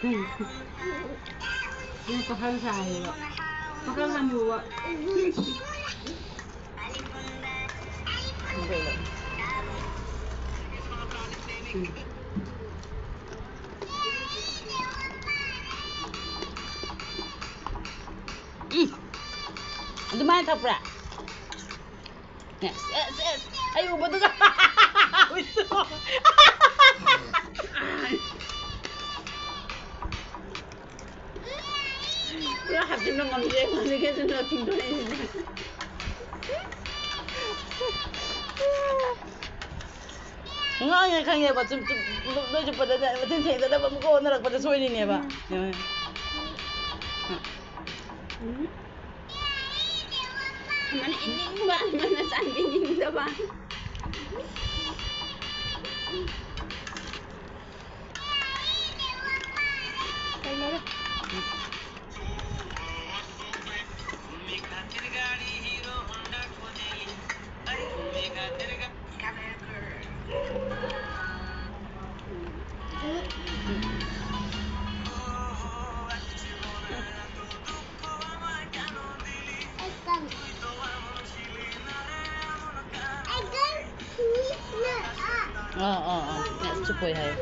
Ini pakai saya. Pakai kamu buat. Di mana tapra? Yes, yes, yes. Ayo, betul kan? Betul. Wala hati ng mamili, mamili sa nating doon. Nga nga kanya ba tum do pada da tin tin da ba mo ko na pada soy ni ba. Man ining ba man na san bining da ba. Kailan Yes, chupoy hay.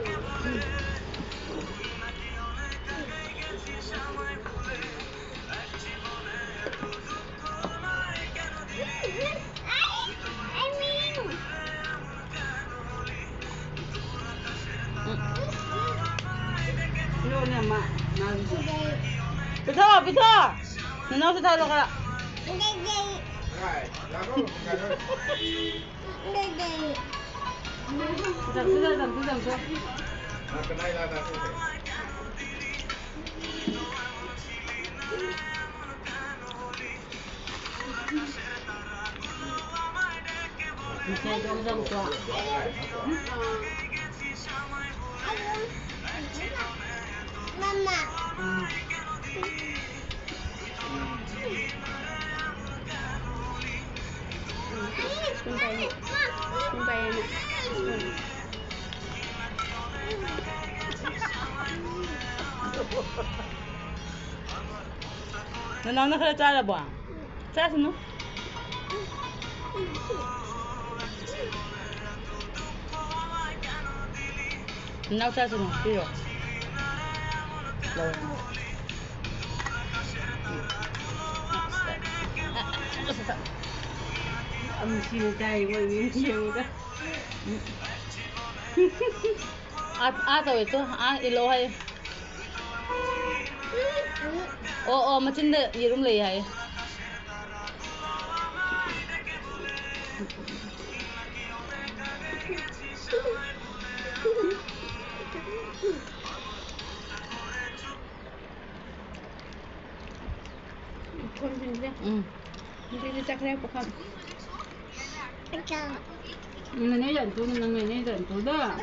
Ano na ma? Pito, pito. Nanaw sa talo ka. Sedang. Mama. Sumpah ya. Nanaw na ka tala ba? Sa no? Nanaw sa no? Tiyo. Ang sinutay mo yung siya. Ato ito, ilohay. Oo, machinda irum lay hay. Hindi cakra pa kam. Ano na yan? Tunan ng yan. Tuda.